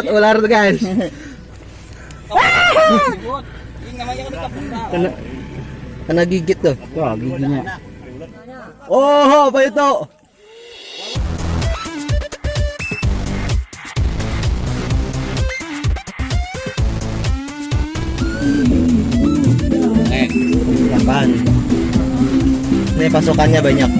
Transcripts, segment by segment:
Dapat ular tuh guys. Kena gigit tuh. Wah, giginya. Oh, apa itu? Apaan? Ini pasukannya banyak.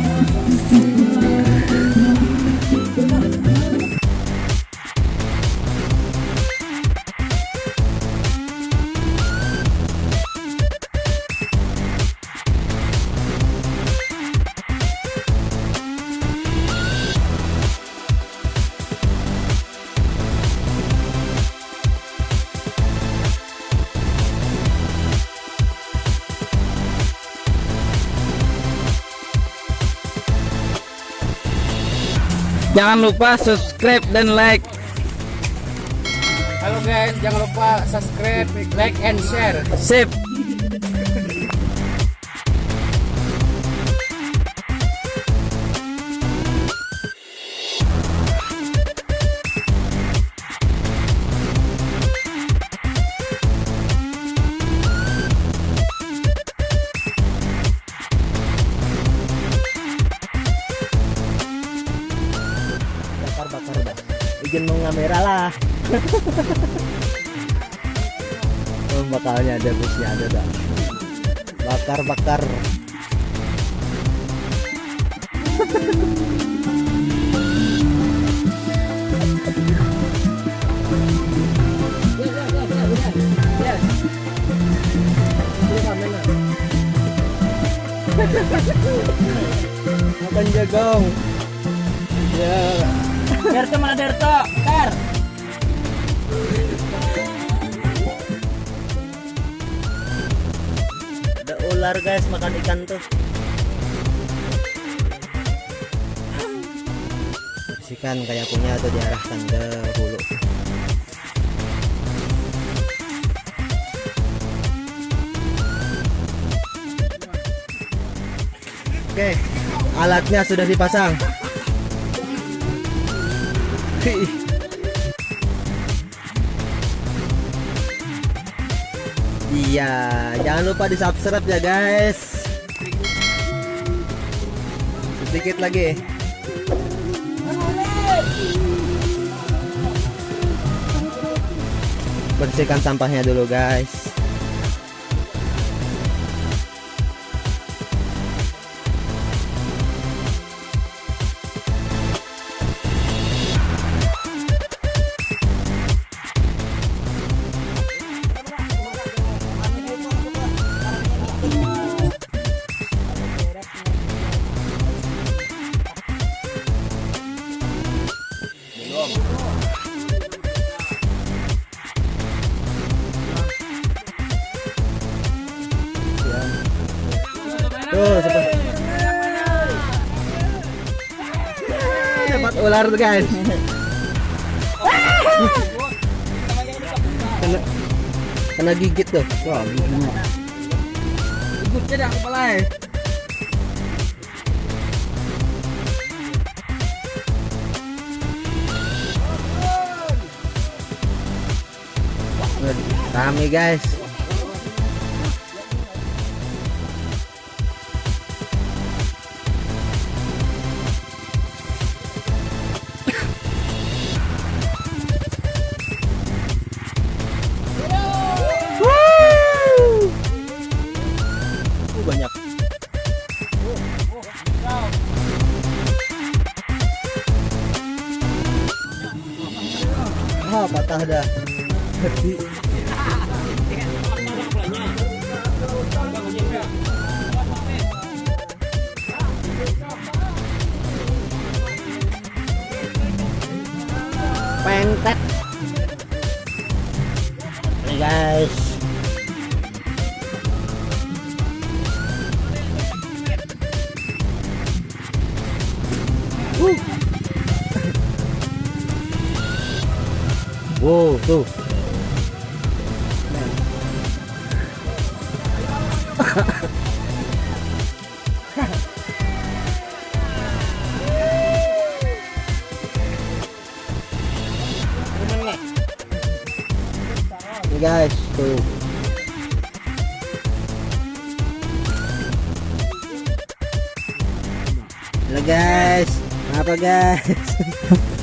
Jangan lupa subscribe dan like. Halo guys, jangan lupa subscribe, like, and share. Sip. Bakar dah. Izin mau ngamera lah. Oh, bakalnya ada, busnya ada dah. Bakar. Makan jagung. Ya. Derto mana Derto? Ter. Ada ular guys, makan ikan tuh. Bersihkan kayak punya atau diarahkan ke hulu. Oke, alatnya sudah dipasang. Iya, jangan lupa di subscribe ya guys. Sedikit lagi. Bersihkan sampahnya dulu guys. Tuh, dapat ular tuh guys. Kena gigit tuh. Wah, giginya. Ikutnya dah kepala. Rame guys. Banyak. Ah, patah dah. Pengtet. Nih guys. Wow, tuh. Nih guys, tuh. Halo guys, apa guys?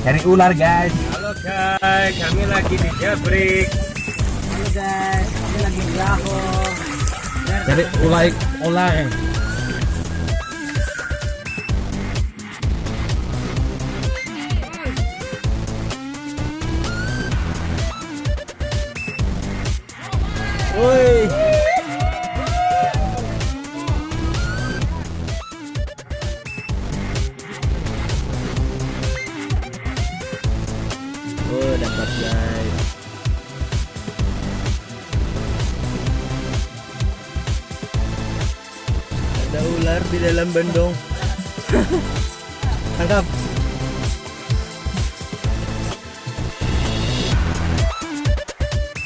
Cari ular guys. Halo guys, kami lagi di Jabrik. Halo guys, kami lagi di Laho. Cari ular. Woi. Oh, dapat guys. Ada ular di dalam bendung. Tangkap.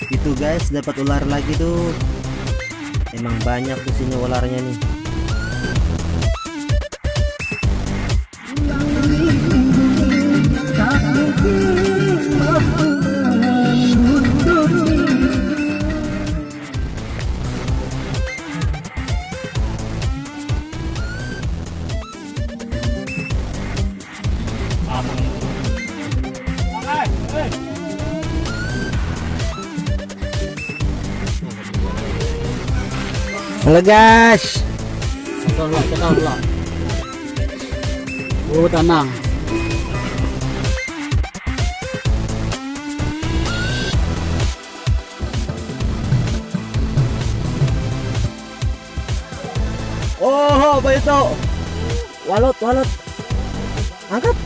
Itu guys, dapat ular lagi tuh. Emang banyak di sini ularnya nih. Halo guys. Tolong. Oh, tenang. Oh, apa itu? Walut. Angkat.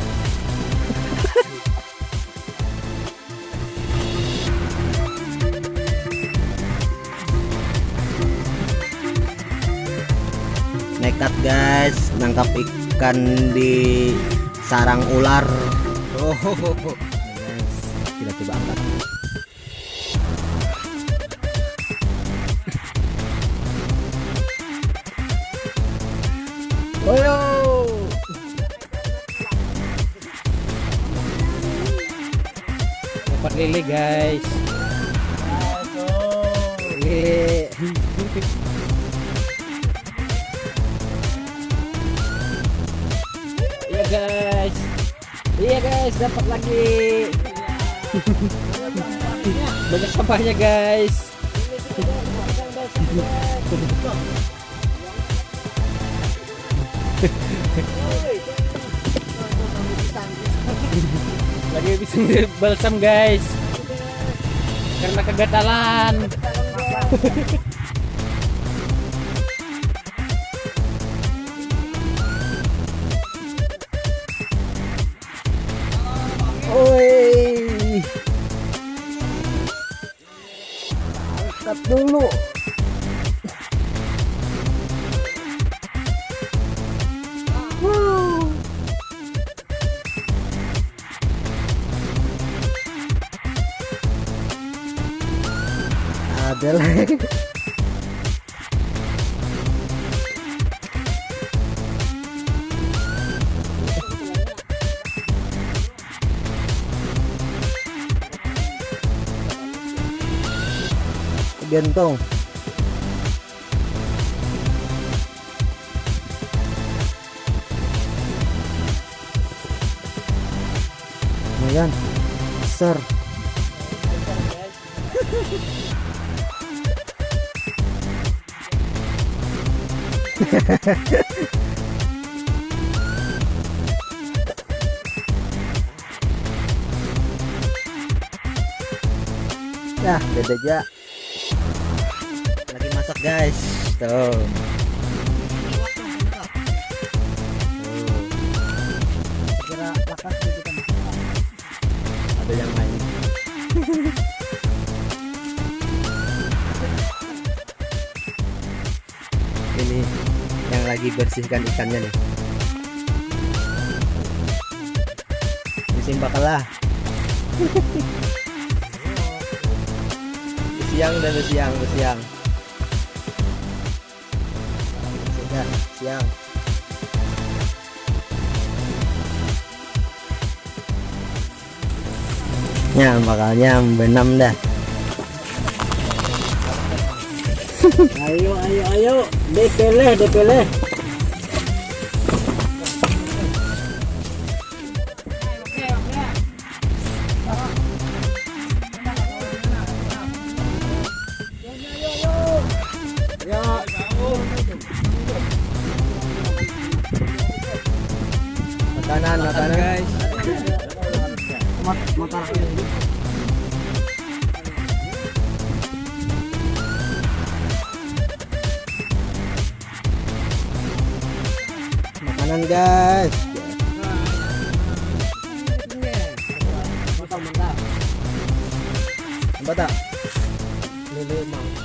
Nekat guys, nangkap ikan di sarang ular. Oh, guys, kita coba angkat. Oyo. Dapat lele guys. Lele. Iya guys, dapat lagi. Banyak sampahnya guys. Lagi bisa balsam guys. Karena kegatalan. Oi. Angkat dulu. Ada lagi. Gentong. Lumayan besar. Nah, beda aja. Lagi masak guys. Tuh. Kira lakas kita masak. Ada yang lain. Ini yang lagi bersihkan ikannya nih. Musim bakalah. Siang. Sudah siang. Ya, bakalnya benam dah. Ayo, ayo, ayo. Dipilih, dipilih. Makanan, makanan. Guys. Motor. Makanan guys. Mantap, mantap. Apa tak? Lele mau.